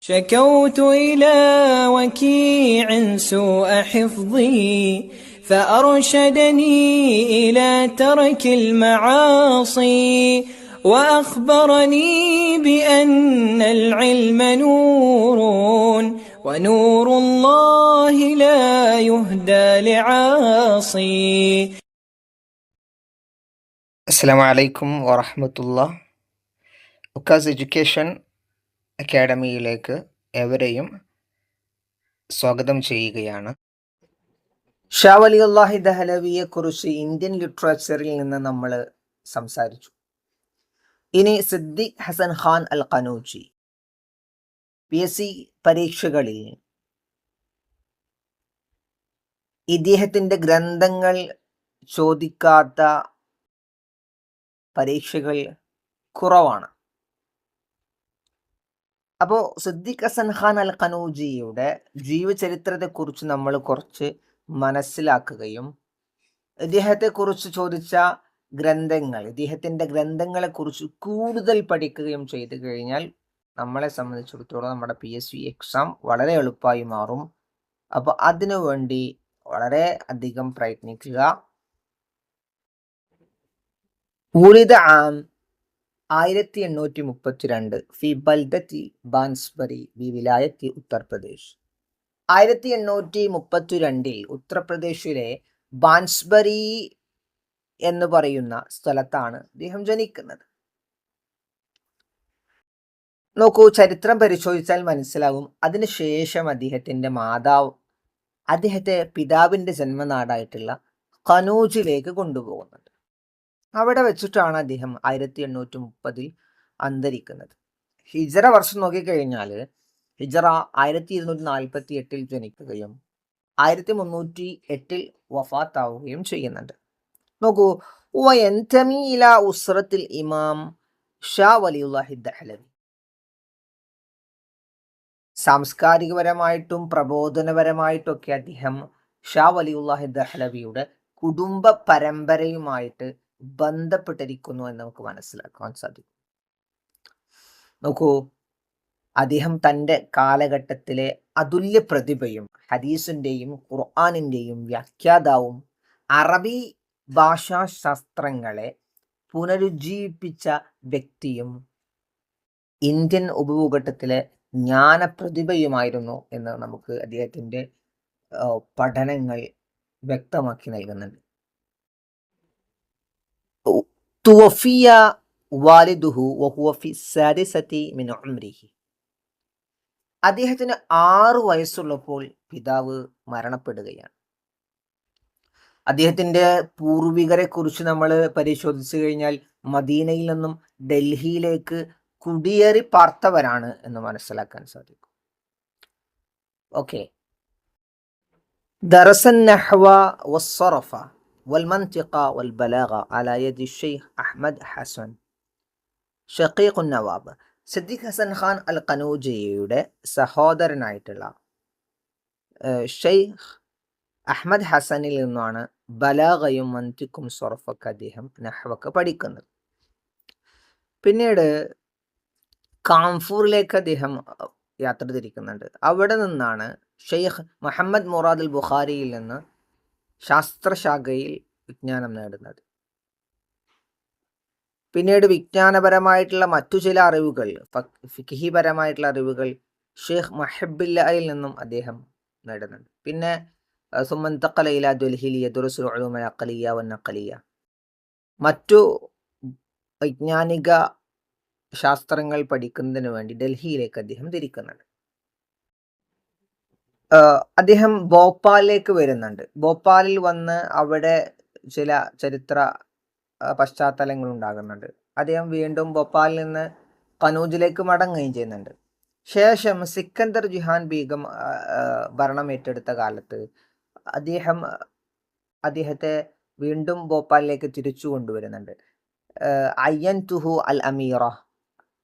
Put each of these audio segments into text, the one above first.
شكوت إلى وكيع سوء حفظي فأرشدني إلى ترك المعاصي وأخبرني بأن العلم نور ونور الله لا يهدى لعاصي. അസ്സലാമു അലൈക്കും വറഹ്മത്തുള്ളാ. ഉക്കാസ് എഡ്യൂക്കേഷൻ അക്കാഡമിയിലേക്ക് ഏവരെയും സ്വാഗതം ചെയ്യുകയാണ്. ഷാ വലിയുല്ലാഹി ദഹലവിയെ കുറിച്ച് ഇന്ത്യൻ ലിറ്ററേച്ചറിൽ നിന്ന് നമ്മൾ സംസാരിച്ചു. ഇനി സിദ്ദീഖ് ഹസൻ ഖാൻ അൽ ഖനൂജി PSC പരീക്ഷകളിൽ ഇദ്ദേഹത്തിൻ്റെ ഗ്രന്ഥങ്ങൾ ചോദിക്കാത്ത പരീക്ഷകൾ കുറവാണ്. അപ്പോൾ സിദ്ദീഖ് ഹസൻ ഖാൻ അൽ ഖനൂജിയുടെ ജീവചരിത്രത്തെക്കുറിച്ച് നമ്മൾ കുറച്ച് മനസ്സിലാക്കുകയും ഇദ്ദേഹത്തെക്കുറിച്ച് ചോദിച്ച ഗ്രന്ഥങ്ങൾ, ഇദ്ദേഹത്തിൻ്റെ ഗ്രന്ഥങ്ങളെക്കുറിച്ച് കൂടുതൽ പഠിക്കുകയും ചെയ്തു കഴിഞ്ഞാൽ നമ്മളെ സംബന്ധിച്ചിടത്തോളം നമ്മുടെ PSC എക്സാം വളരെ എളുപ്പമായി മാറും. അപ്പോൾ അതിനുവേണ്ടി വളരെ അധികം പ്രയത്നിക്കുക. ഉലിദ ആം 1832 ഫി ബൽദത്തി ബാൻസ്ബറി ബി വിലായത്തി ഉത്തർപ്രദേശ്. 1832 ഉത്തർപ്രദേശിലെ ബാൻസ്ബറി എന്ന് പറയുന്ന സ്ഥലത്താണ് അദ്ദേഹം ജനിക്കുന്നത്. നോക്കൂ, ചരിത്രം പരിശോധിച്ചാൽ മനസ്സിലാകും. അതിനുശേഷം അദ്ദേഹത്തെ പിതാവിൻ്റെ ജന്മനാടായിട്ടുള്ള ഖനൂജിലേക്ക് കൊണ്ടുപോകുന്നത്. അവിടെ വെച്ചിട്ടാണ് അദ്ദേഹം 1830 അന്തരിക്കുന്നത്. ഹിജറ വർഷം നോക്കിക്കഴിഞ്ഞാൽ ഹിജറ 1248 ജനിക്കുകയും 1308 വഫാത്താവുകയും ചെയ്യുന്നുണ്ട്. നോക്കൂ, വയന്തമി ഇലാ ഉസ്റത്തിൽ ഇമാം ഷാ വലിയുല്ലാഹി ദഹ്ലവി. സാംസ്കാരികപരമായിട്ടും പ്രബോധനപരമായിട്ടൊക്കെ അദ്ദേഹം ഷാ വലിയുല്ലാഹി ദഹ്ലവിയുടെ കുടുംബ പരമ്പരയുമായിട്ട് ബന്ധപ്പെട്ടിരിക്കുന്നു എന്ന് നമുക്ക് മനസ്സിലാക്കാൻ സാധിക്കും. നോക്കൂ, അദ്ദേഹം തൻ്റെ കാലഘട്ടത്തിലെ അതുല്യ പ്രതിഭയും ഹദീസിൻ്റെയും ഖുർആനിൻ്റെയും വ്യാഖ്യാതാവും അറബി ഭാഷാശാസ്ത്രങ്ങളെ പുനരുജ്ജീവിപ്പിച്ച വ്യക്തിയും ഇന്ത്യൻ ഉപഭൂഖണ്ഡത്തിലെ ജ്ഞാനപ്രതിഭയുമായിരുന്നു എന്ന് നമുക്ക് അദ്ദേഹത്തിൻ്റെ പഠനങ്ങൾ വ്യക്തമാക്കി നൽകുന്നുണ്ട്. തുവഫിയ വാലിദുഹു വഹുവ ഫി സാദിസതി മിൻ ഉംരിഹി. അദ്ദേഹത്തിന് 6 വയസ്സുള്ളപ്പോൾ പിതാവ് മരണപ്പെടുകയാണ്. അദ്ദേഹത്തിൻ്റെ പൂർവികരെ കുറിച്ച് നമ്മൾ പരിശോധിച്ചു കഴിഞ്ഞാൽ മദീനയിൽ നിന്നും ഡൽഹിയിലേക്ക് കുടിയേറി പാർത്തവരാണ് എന്ന് മനസ്സിലാക്കാൻ സാധിക്കും. ഓക്കെ. ദറസൻ നഹ്വ വസ്സറഫ والمنطق والبلاغة على يد الشيخ أحمد حسن ഷഖീഖ് നവാബ്. സിദ്ദീഖ് ഹസൻ ഖാൻ അൽ ഖനൂജിയുടെ സഹോദരനായിട്ടുള്ള ഷെയ്ഖ് അഹ്മദ് ഹസനിൽ നിന്നാണ് ബലാഗയും മന്തിക്കും സൊറഫൊക്കെ അദ്ദേഹം നഹ്വൊക്കെ പഠിക്കുന്നത്. പിന്നീട് കാൺപൂരിലേക്ക് അദ്ദേഹം യാത്ര തിരിക്കുന്നുണ്ട്. അവിടെ നിന്നാണ് ഷെയ്ഖ് മുഹമ്മദ് മുറാദ് അൽ ബുഖാരിയിൽ നിന്ന് ശാസ്ത്രശാഖയിൽ വിജ്ഞാനം നേടുന്നത്. പിന്നീട് വിജ്ഞാനപരമായിട്ടുള്ള മറ്റു ചില അറിവുകൾ, ഫിഖ്ഹിപരമായിട്ടുള്ള അറിവുകൾ ഷെയ്ഖ് മുഹബ്ബില്ലയിൽ നിന്നും അദ്ദേഹം നേടുന്നുണ്ട്. പിന്നെ സുമന്തഖല ഇലാ ദൽഹിയിൽ യദ്റുസുൽ ഉലൂമ അൽ അഖ്ലിയ്യ വൻ നഖ്ലിയ്യ, മറ്റു വൈജ്ഞാനിക ശാസ്ത്രങ്ങൾ പഠിക്കുന്നതിന് വേണ്ടി ഡൽഹിയിലേക്ക് അദ്ദേഹം തിരിക്കുന്നുണ്ട്. അദ്ദേഹം ഭോപ്പാലിലേക്ക് വരുന്നുണ്ട്. ഭോപ്പാലിൽ വന്ന് അവിടെ ചില ചരിത്ര പശ്ചാത്തലങ്ങൾ ഉണ്ടാകുന്നുണ്ട്. അദ്ദേഹം വീണ്ടും ഭോപ്പാലിൽ നിന്ന് ഖനൂജിലേക്ക് മടങ്ങുകയും ചെയ്യുന്നുണ്ട്. ശേഷം സിക്കന്ദർ ജഹാൻ ബീഗം ഭരണം ഏറ്റെടുത്ത കാലത്ത് അദ്ദേഹത്തെ വീണ്ടും ഭോപ്പാലിലേക്ക് തിരിച്ചു കൊണ്ടുവരുന്നുണ്ട്. അയ്യൻതുഹു അൽ അമീറ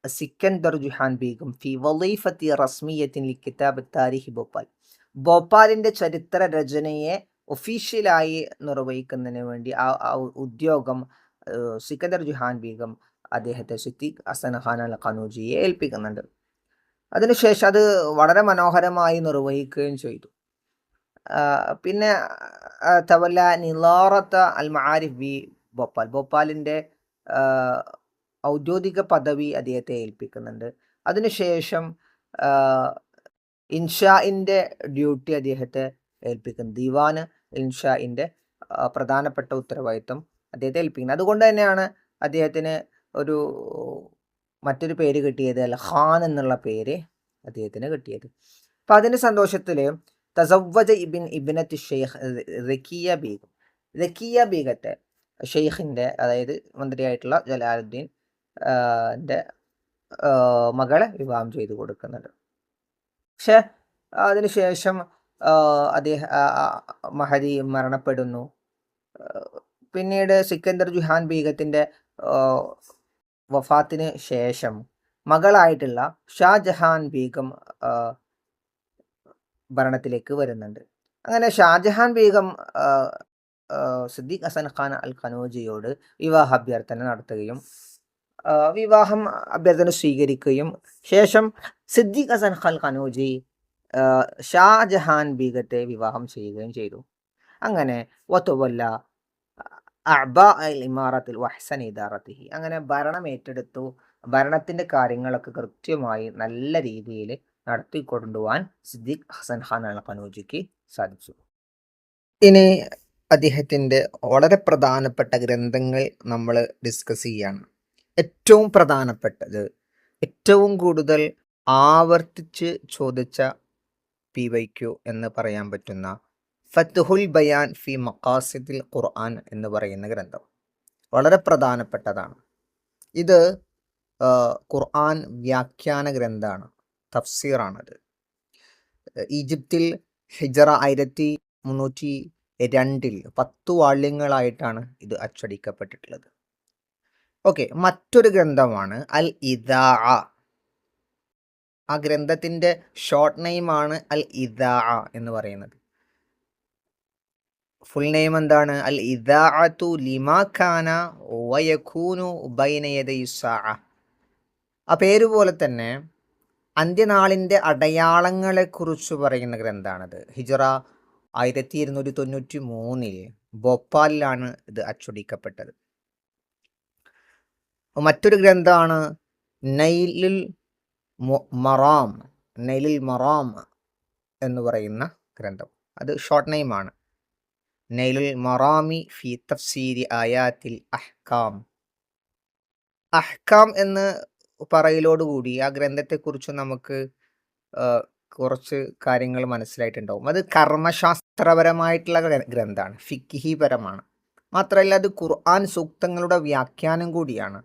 സിക്കന്ദർ ജഹാൻ ബീഗം ഫി വളീഫത്തി റസ്മിയത്തിൻ ലി കിതാബ് താരിഖ് ഭോപ്പാൽ. ഭോപ്പാലിൻ്റെ ചരിത്ര രചനയെ ഒഫീഷ്യലായി നിർവഹിക്കുന്നതിന് വേണ്ടി ആ ഉദ്യോഗം സിക്കന്ദർ ജഹാൻ ബീഗം അദ്ദേഹത്തെ സിദ്ദീഖ് ഹസൻ ഖാൻ അൽ ഖനൂജിയെ ഏൽപ്പിക്കുന്നുണ്ട്. അതിനുശേഷം അത് വളരെ മനോഹരമായി നിർവഹിക്കുകയും ചെയ്തു. പിന്നെ തവല്ല നിലാറത്ത അൽ മആരിഫ് ബി ഭോപ്പാൽ, ഭോപ്പാലിൻ്റെ ഔദ്യോഗിക പദവി അദ്ദേഹത്തെ ഏൽപ്പിക്കുന്നുണ്ട്. അതിനുശേഷം ഇൻഷാഇൻ്റെ ഡ്യൂട്ടി അദ്ദേഹത്തെ ഏൽപ്പിക്കുന്നു. ദിവാന് ഇൻഷാഇൻ്റെ പ്രധാനപ്പെട്ട ഉത്തരവാദിത്വം അദ്ദേഹത്തെ ഏൽപ്പിക്കുന്നത്. അതുകൊണ്ട് തന്നെയാണ് അദ്ദേഹത്തിന് മറ്റൊരു പേര് കിട്ടിയത്, അൽ ഖാൻ എന്നുള്ള പേര് അദ്ദേഹത്തിന് കിട്ടിയത്. അപ്പം അതിൻ്റെ സന്തോഷത്തിൽ തസവ്വജ ഇബ്നത്തി ഷെയ്ഖ് റക്കിയ ബീഗം, റക്കിയ ബീഗത്തെ ഷെയ്ഖിൻ്റെ, അതായത് മന്ത്രിയായിട്ടുള്ള ജലാലുദ്ദീൻ മകളെ വിവാഹം ചെയ്തു കൊടുക്കുന്നുണ്ട്. പക്ഷെ അതിനുശേഷം മഹദി മരണപ്പെടുന്നു. പിന്നീട് സിക്കന്ദർ ജുഹാൻ ബീഗത്തിൻ്റെ വഫാത്തിന് ശേഷം മകളായിട്ടുള്ള ഷാജഹാൻ ബീഗം ഭരണത്തിലേക്ക് വരുന്നുണ്ട്. അങ്ങനെ ഷാജഹാൻ ബീഗം സിദ്ദീഖ് ഹസൻ ഖാൻ അൽ ഖനോജിയോട് വിവാഹ അഭ്യർത്ഥന നടത്തുകയും വിവാഹം അഭ്യർത്ഥന സ്വീകരിക്കുകയും ശേഷം സിദ്ദീഖ് ഹസൻ ഖാൻ ഖനോജി ഷാജഹാൻ ബീഗത്തെ വിവാഹം ചെയ്യുകയും ചെയ്തു. അങ്ങനെ വതുവല്ല അഅ്ബാ അൽ ഇമാറത്തിൽ വഹ്സൻ ഇദാറത്തിഹി, അങ്ങനെ ഭരണം ഏറ്റെടുത്തു. ഭരണത്തിൻ്റെ കാര്യങ്ങളൊക്കെ കൃത്യമായി നല്ല രീതിയിൽ നടത്തിക്കൊണ്ടുപോകാൻ സിദ്ദീഖ് ഹസൻ ഖാൻ അൽ ഖനോജിക്ക് സാധിച്ചു. ഇനി അദ്ദേഹത്തിൻ്റെ വളരെ പ്രധാനപ്പെട്ട ഗ്രന്ഥങ്ങൾ നമ്മൾ ഡിസ്കസ് ചെയ്യുകയാണ്. ഏറ്റവും പ്രധാനപ്പെട്ടത്, ഏറ്റവും കൂടുതൽ ആവർത്തിച്ച് ചോദിച്ച PYQ എന്ന് പറയാൻ പറ്റുന്ന ഫത്ഹുൽ ബയാൻ ഫി മഖാസിദിൽ ഖുർആൻ എന്ന് പറയുന്ന ഗ്രന്ഥം വളരെ പ്രധാനപ്പെട്ടതാണ്. ഇത് ഖുർആൻ വ്യാഖ്യാന ഗ്രന്ഥമാണ്, തഫ്സീറാണത്. ഈജിപ്തിൽ ഹിജറ 1302 10 വാള്യങ്ങളായിട്ടാണ് ഇത് അച്ചടിക്കപ്പെട്ടിട്ടുള്ളത്. ഓക്കെ, മറ്റൊരു ഗ്രന്ഥമാണ് അൽ ഇദാ. ആ ഗ്രന്ഥത്തിൻ്റെ ഷോർട്ട് നെയിമാണ് അൽ ഇദാ എന്ന് പറയുന്നത്. ഫുൾ നെയിം എന്താണ്? അൽ ഇദാഅതു ലിമാ കാന വയകൂനു ബൈന യദൈ സാഅ. ആ പേര് പോലെ തന്നെ അന്ത്യനാളിൻ്റെ അടയാളങ്ങളെക്കുറിച്ച് പറയുന്ന ഗ്രന്ഥമാണിത്. ഹിജറ 1293 ഭോപ്പാലിലാണ് ഇത് അച്ചടിക്കപ്പെട്ടത്. മറ്റൊരു ഗ്രന്ഥമാണ് നൈലുൽ മറാം എന്ന് പറയുന്ന ഗ്രന്ഥം. അത് ഷോർട്ട് നെയിമാണ് നൈലുൽ മറാമി ഫി തഫ്സീരി ആയാത്തിൽ അഹ്കാം. അഹ്കാം എന്ന് പറയലോടുകൂടി ആ ഗ്രന്ഥത്തെക്കുറിച്ച് നമുക്ക് കുറച്ച് കാര്യങ്ങൾ മനസ്സിലായിട്ടുണ്ടാവും. അത് കർമ്മശാസ്ത്രപരമായിട്ടുള്ള ഗ്രന്ഥമാണ്, ഫിഖ്ഹി പരമാണ്. മാത്രമല്ല അത് ഖുർആൻ സൂക്തങ്ങളുടെ വ്യാഖ്യാനം കൂടിയാണ്.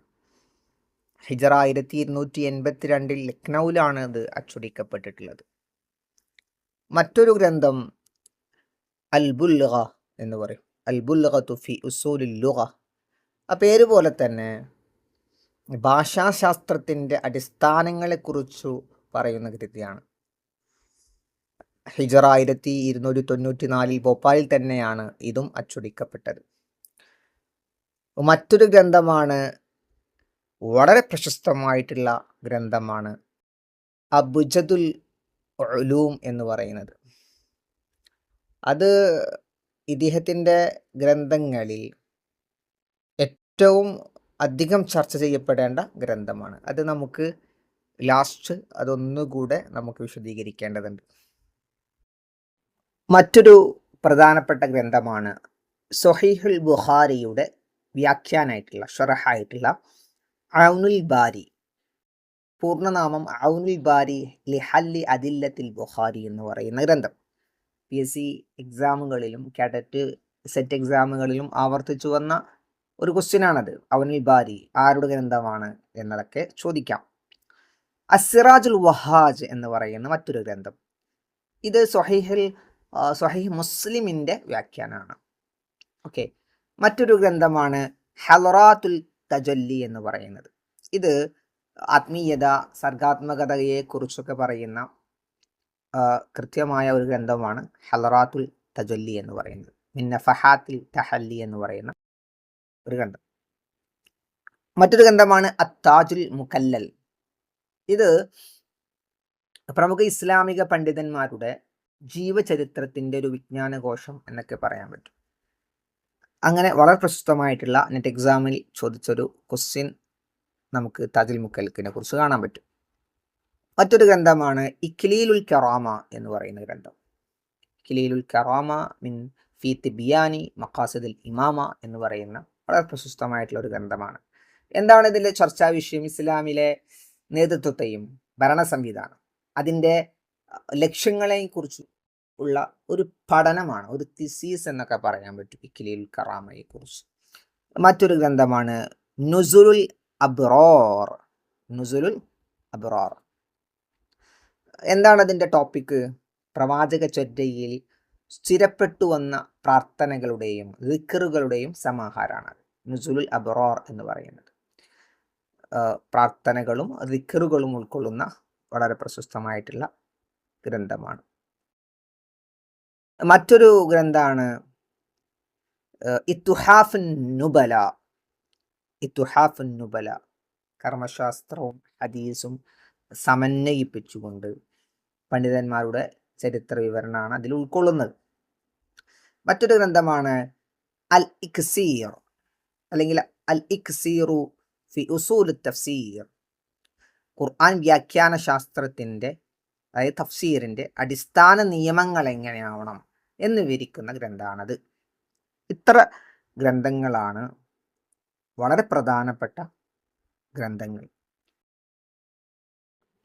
ഹിജറ 1282 ലക്നൌവിലാണ് ഇത് അച്ചടിക്കപ്പെട്ടിട്ടുള്ളത്. മറ്റൊരു ഗ്രന്ഥം അൽ ബുൽഗ എന്ന് പറയും, അൽ ബുൽഗതു ഫി ഉസൂലിൽ ലുഗ. ആ പേര് പോലെ തന്നെ ഭാഷാശാസ്ത്രത്തിൻ്റെ അടിസ്ഥാനങ്ങളെക്കുറിച്ചു പറയുന്ന കൃതിയാണ്. ഹിജറ 1294 ഭോപ്പാലിൽ തന്നെയാണ് ഇതും അച്ചടിക്കപ്പെട്ടത്. മറ്റൊരു ഗ്രന്ഥമാണ്, വളരെ പ്രശസ്തമായിട്ടുള്ള ഗ്രന്ഥമാണ് അബ്ജദുൽ ഉലൂം എന്ന് പറയുന്നത്. അത് ഇദ്ദേഹത്തിൻ്റെ ഗ്രന്ഥങ്ങളിൽ ഏറ്റവും അധികം ചർച്ച ചെയ്യപ്പെടേണ്ട ഗ്രന്ഥമാണ്. അത് നമുക്ക് ലാസ്റ്റ് അതൊന്നുകൂടെ നമുക്ക് വിശദീകരിക്കേണ്ടതുണ്ട്. മറ്റൊരു പ്രധാനപ്പെട്ട ഗ്രന്ഥമാണ് സ്വഹീഹുൽ ബുഖാരിയുടെ വ്യാഖ്യാനായിട്ടുള്ള ഷറഹായിട്ടുള്ള ഔനുൽ ബാരി. പൂർണ്ണനാമം ഔനുൽ ബാരി ലിഹല്ലി അദില്ലത്തിൽ ബുഖാരി എന്ന് പറയുന്ന ഗ്രന്ഥം. PSC എക്സാമുകളിലും കാഡറ്റ് സെറ്റ് എക്സാമുകളിലും ആവർത്തിച്ചു വന്ന ഒരു ക്വസ്റ്റ്യനാണത്. ഔനുൽ ബാരി ആരുടെ ഗ്രന്ഥമാണ് എന്നതൊക്കെ ചോദിക്കാം. അസ്സിറാജുൽ വഹാജ് എന്ന് പറയുന്ന മറ്റൊരു ഗ്രന്ഥം. ഇത് സ്വഹീഹ് മുസ്ലിമിൻ്റെ വ്യാഖ്യാനമാണ്. ഓക്കെ, മറ്റൊരു ഗ്രന്ഥമാണ് ഹലറാത്തുൽ തജല്ലി എന്ന് പറയുന്നത്. ഇത് ആത്മീയത, സർഗാത്മകതയെ കുറിച്ചൊക്കെ പറയുന്ന കൃത്യമായ ഒരു ഗ്രന്ഥമാണ് ഹലറാത്തുൽ തജല്ലി എന്ന് പറയുന്നത്. മിന്ന ഫഹാത്തിൽ തഹല്ലി എന്ന് പറയുന്ന ഒരു ഗ്രന്ഥം. മറ്റൊരു ഗ്രന്ഥമാണ് അത്താജുൽ മുക്കല്ലൽ. ഇത് പ്രമുഖ ഇസ്ലാമിക പണ്ഡിതന്മാരുടെ ജീവചരിത്രത്തിൻ്റെ ഒരു വിജ്ഞാനകോശം എന്നൊക്കെ പറയാൻ പറ്റും. അങ്ങനെ വളരെ പ്രശസ്തമായിട്ടുള്ള നെറ്റ് എക്സാമിൽ ചോദിച്ചൊരു ക്വസ്റ്റ്യൻ നമുക്ക് താജുൽ മുക്കൽക്കിനെ കുറിച്ച് കാണാൻ പറ്റും. മറ്റൊരു ഗ്രന്ഥമാണ് ഇഖ്ലീലുൽ കറാമ എന്ന് പറയുന്ന ഗ്രന്ഥം. ഇഖ്ലീലുൽ കറാമ മിൻ ഫീ തിബിയാനി മഖാസിദുൽ ഇമാമ എന്ന് പറയുന്ന വളരെ പ്രശസ്തമായിട്ടുള്ള ഒരു ഗ്രന്ഥമാണ്. എന്താണ് ഇതിൻ്റെ ചർച്ചാ വിഷയം? ഇസ്ലാമിലെ നേതൃത്വത്തെയും ഭരണ സംവിധാനം അതിൻ്റെ ലക്ഷ്യങ്ങളെയും കുറിച്ച് ഉള്ള ഒരു പഠനമാണ്, ഒരു തിസീസ് എന്നൊക്കെ പറയാൻ പറ്റും ഇഖ്ലീലുൽ കറാമയെ കുറിച്ച്. മറ്റൊരു ഗ്രന്ഥമാണ് നുസുലുൽ അബ്റാർ. നുസുലുൽ അബ്റാർ എന്താണ് അതിൻ്റെ ടോപ്പിക്ക്? പ്രവാചക ചര്യയിൽ സ്ഥിരപ്പെട്ടു വന്ന പ്രാർത്ഥനകളുടെയും ദിക്റുകളുടെയും സമാഹാരമാണ് നുസുലുൽ അബ്റാർ എന്ന് പറയുന്നത്. പ്രാർത്ഥനകളും ദിക്റുകളും ഉൾക്കൊള്ളുന്ന വളരെ പ്രശസ്തമായിട്ടുള്ള ഗ്രന്ഥമാണ്. മറ്റൊരു ഗ്രന്ഥമാണ് ഇത്തുഹാഫുൻ നുബല. ഇത്തുഹാഫുൻ നുബല കർമ്മശാസ്ത്രവും ഹദീസും സമന്വയിപ്പിച്ചുകൊണ്ട് പണ്ഡിതന്മാരുടെ ചരിത്ര വിവരണമാണ് അതിൽ ഉൾക്കൊള്ളുന്നത്. മറ്റൊരു ഗ്രന്ഥമാണ് അൽ ഇക്സീർ അല്ലെങ്കിൽ അൽ ഇക്സീറു ഫി ഉസൂൽ തഫ്സീർ. ഖുർആൻ വ്യാഖ്യാന ശാസ്ത്രത്തിൻ്റെ, അതായത് തഫ്സീറിൻ്റെ അടിസ്ഥാന നിയമങ്ങൾ എങ്ങനെയാവണം എന്ന് വിവരിക്കുന്ന ഗ്രന്ഥമാണത്. ഇത്ര ഗ്രന്ഥങ്ങളാണ് വളരെ പ്രധാനപ്പെട്ട ഗ്രന്ഥങ്ങൾ.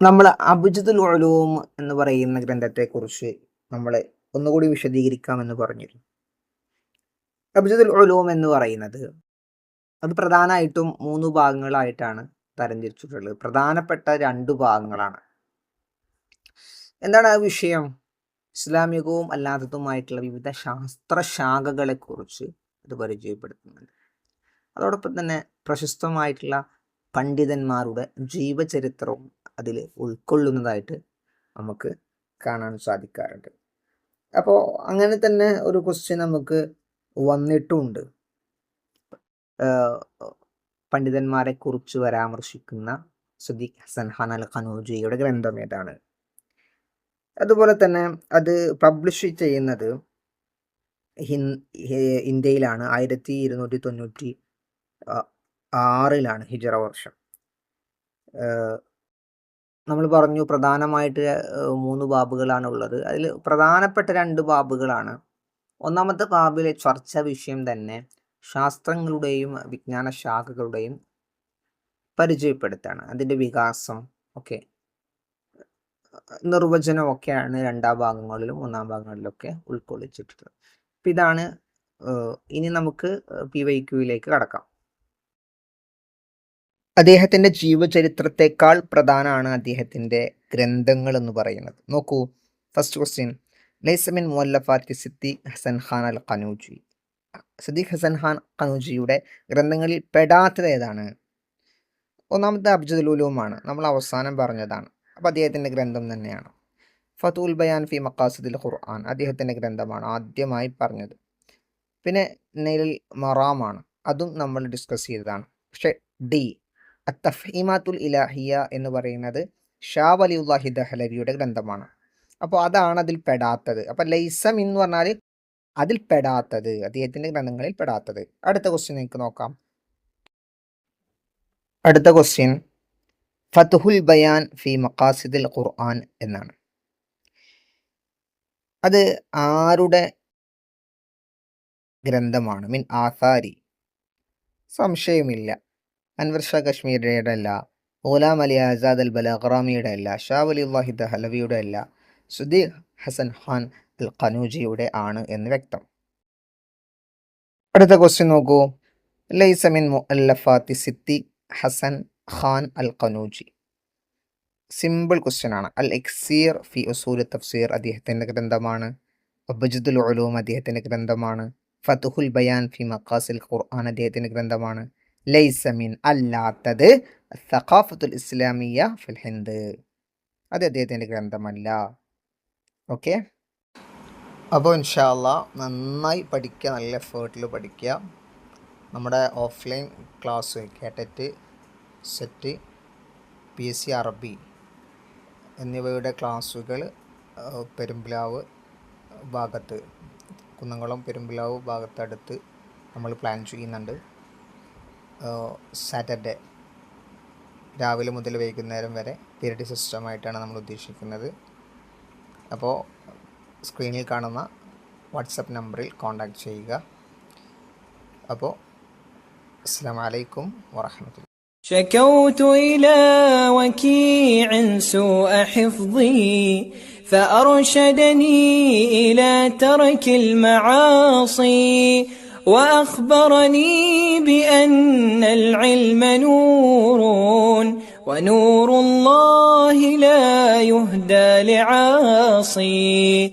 നമ്മൾ അബ്ജദുൽ ഉലൂം എന്ന് പറയുന്ന ഗ്രന്ഥത്തെക്കുറിച്ച് നമ്മൾ ഒന്നുകൂടി വിശദീകരിക്കാമെന്ന് പറഞ്ഞിരുന്നു. അബ്ജദുൽ ഉലൂം എന്ന് പറയുന്നത് അത് പ്രധാനമായിട്ടും 3 ഭാഗങ്ങളായിട്ടാണ് തരംതിരിച്ചിട്ടുള്ളത്. പ്രധാനപ്പെട്ട 2 ഭാഗങ്ങളാണ്. എന്താണ് ആ വിഷയം? ഇസ്ലാമികവും അല്ലാത്തതുമായിട്ടുള്ള വിവിധ ശാസ്ത്രശാഖകളെക്കുറിച്ച് അത് പരിചയപ്പെടുത്തുന്നുണ്ട്. അതോടൊപ്പം തന്നെ പ്രശസ്തമായിട്ടുള്ള പണ്ഡിതന്മാരുടെ ജീവചരിത്രവും അതിൽ ഉൾക്കൊള്ളുന്നതായിട്ട് നമുക്ക് കാണാൻ സാധിക്കാറുണ്ട്. അപ്പോൾ അങ്ങനെ തന്നെ ഒരു ക്വസ്റ്റ്യൻ നമുക്ക് വന്നിട്ടുമുണ്ട്. പണ്ഡിതന്മാരെ കുറിച്ച് പരാമർശിക്കുന്ന സദീഖ് ഹസൻ ഖാൻ അൽ ഖനൂജിയുടെ ഗ്രന്ഥം ഏതാണ്? അതുപോലെ തന്നെ അത് പബ്ലിഷ് ചെയ്യുന്നത് ഇന്ത്യയിലാണ്. 1296 ഹിജറ വർഷം. നമ്മൾ പറഞ്ഞു പ്രധാനമായിട്ട് 3 ബാബുകളാണ് ഉള്ളത്. അതിൽ പ്രധാനപ്പെട്ട 2 ബാബുകളാണ്. ഒന്നാമത്തെ ബാബിലെ ചർച്ചാ വിഷയം തന്നെ ശാസ്ത്രങ്ങളുടെയും വിജ്ഞാന ശാഖകളുടെയും പരിചയപ്പെടുത്താണ്. അതിൻ്റെ വികാസം ഒക്കെ നിർവചനമൊക്കെയാണ് 2 ഭാഗങ്ങളിലും 1 ഭാഗങ്ങളിലൊക്കെ ഉൾക്കൊള്ളിച്ചിട്ടുള്ളത്. അപ്പം ഇതാണ്. ഇനി നമുക്ക് PYQയിലേക്ക് കടക്കാം. അദ്ദേഹത്തിൻ്റെ ജീവചരിത്രത്തെക്കാൾ പ്രധാനമാണ് അദ്ദേഹത്തിൻ്റെ ഗ്രന്ഥങ്ങൾ എന്ന് പറയുന്നത്. നോക്കൂ, ഫസ്റ്റ് ക്വസ്റ്റ്യൻ, ലൈസ മിൻ മുഅല്ലഫാത്തി സിദ്ദീഖ് ഹസൻ ഖാൻ അൽ ഖനൂജി. സിദ്ദീഖ് ഹസൻ ഖാൻ ഖനൂജിയുടെ ഗ്രന്ഥങ്ങളിൽ പെടാത്തത് ഏതാണ്? ഒന്നാമത്തെ അബ്ജദുൽ ഉലൂമാണ്, നമ്മൾ അവസാനം പറഞ്ഞതാണ്. അപ്പോൾ അദ്ദേഹത്തിൻ്റെ ഗ്രന്ഥം തന്നെയാണ്. ഫതുൽ ബയാൻ ഫി മഖാസിദിൽ ഖുർആൻ അദ്ദേഹത്തിൻ്റെ ഗ്രന്ഥമാണ് ആദ്യമായി പറഞ്ഞത്. പിന്നെ നൈലുൽ മറാമാണ്, അതും നമ്മൾ ഡിസ്കസ് ചെയ്തതാണ്. പക്ഷേ ഡി അത്തഫീമാത്തുൽ ഇലാഹിയ എന്ന് പറയുന്നത് ഷാ വലിയുല്ലാഹി ദഹ്ലവിയുടെ ഗ്രന്ഥമാണ്. അപ്പോൾ അതാണ് അതിൽ പെടാത്തത്. അപ്പോൾ ലൈസം എന്ന് പറഞ്ഞാൽ അതിൽ പെടാത്തത്, അദ്ദേഹത്തിൻ്റെ ഗ്രന്ഥങ്ങളിൽ പെടാത്തത്. അടുത്ത ക്വസ്റ്റ്യൻ നിങ്ങൾക്ക് നോക്കാം. അടുത്ത ക്വസ്റ്റ്യൻ ഫതുഹുൽ ബയാൻ ഫി മഖാസിദിൽ ഖുർആൻ എന്നാണ്. അത് ആരുടെ ഗ്രന്ഥമാണ്? മിൻ ആസാരി, സംശയമില്ല. അൻവർ ഷാ കശ്മീരിയുടെ അല്ല, ഗുലാം അലി ആസാദ് അൽ ബലഗ്റാമിയുടെ അല്ല, ഷാ വലിയുല്ലാഹി ദഹ്ലവിയുടെ അല്ല, സദീഖ് ഹസൻ ഖാൻ അൽ ഖനൂജിയുടെ ആണ് എന്ന് വ്യക്തം. അടുത്ത ക്വസ്റ്റ്യൻ നോക്കൂ. ലൈസ മിൻ മുഅല്ലഫാത്തി സിദ്ദീഖ് ഹസൻ ഖാൻ അൽ ഖനൂജി. സിമ്പിൾ ക്വസ്റ്റ്യൻ ആണ്. അൽ ഇക്സീർ ഫി ഉസൂൽ തഫ്സീർ അദ്ദേഹത്തിൻ്റെ ഗ്രന്ഥമാണ്. അബ്ജദുൽ ഉലൂം അദ്ദേഹത്തിൻ്റെ ഗ്രന്ഥമാണ്. ഫതുഹുൽ ബയാൻ ഫി മഖാസിൽ ഖുർആൻ അദ്ദേഹത്തിൻ്റെ ഗ്രന്ഥമാണ്. ലൈസ മിൻ അല്ലാത്തത് സഖാഫത്തുൽ ഇസ്ലാമിയ ഫിൽ ഹിന്ദ്, അത് അദ്ദേഹത്തിൻ്റെ ഗ്രന്ഥമല്ല. ഓക്കെ, അപ്പോൾ ഇൻഷാ അല്ലാഹ് നന്നായി പഠിക്കുക, നല്ല എഫേർട്ടിൽ പഠിക്കുക. നമ്മുടെ ഓഫ്ലൈൻ ക്ലാസ് കേട്ടറ്റ് സെറ്റ് PSC അറബി എന്നിവയുടെ ക്ലാസ്സുകൾ പെരുമ്പിലാവ് ഭാഗത്ത്, കുന്നംകുളം പെരുമ്പിലാവ് ഭാഗത്തടുത്ത് നമ്മൾ പ്ലാൻ ചെയ്യുന്നുണ്ട്. സാറ്റർഡേ രാവിലെ മുതൽ വൈകുന്നേരം വരെ പീരിയഡ് സിസ്റ്റമായിട്ടാണ് നമ്മൾ ഉദ്ദേശിക്കുന്നത്. അപ്പോൾ സ്ക്രീനിൽ കാണുന്ന വാട്സപ്പ് നമ്പറിൽ കോൺടാക്റ്റ് ചെയ്യുക. അപ്പോൾ അസ്സലാമു അലൈക്കും വറഹ്മത്തുള്ളാഹി. شكوت إلى وكيع سوء حفظي فأرشدني إلى ترك المعاصي وأخبرني بأن العلم نور ونور الله لا يهدى لعاصي.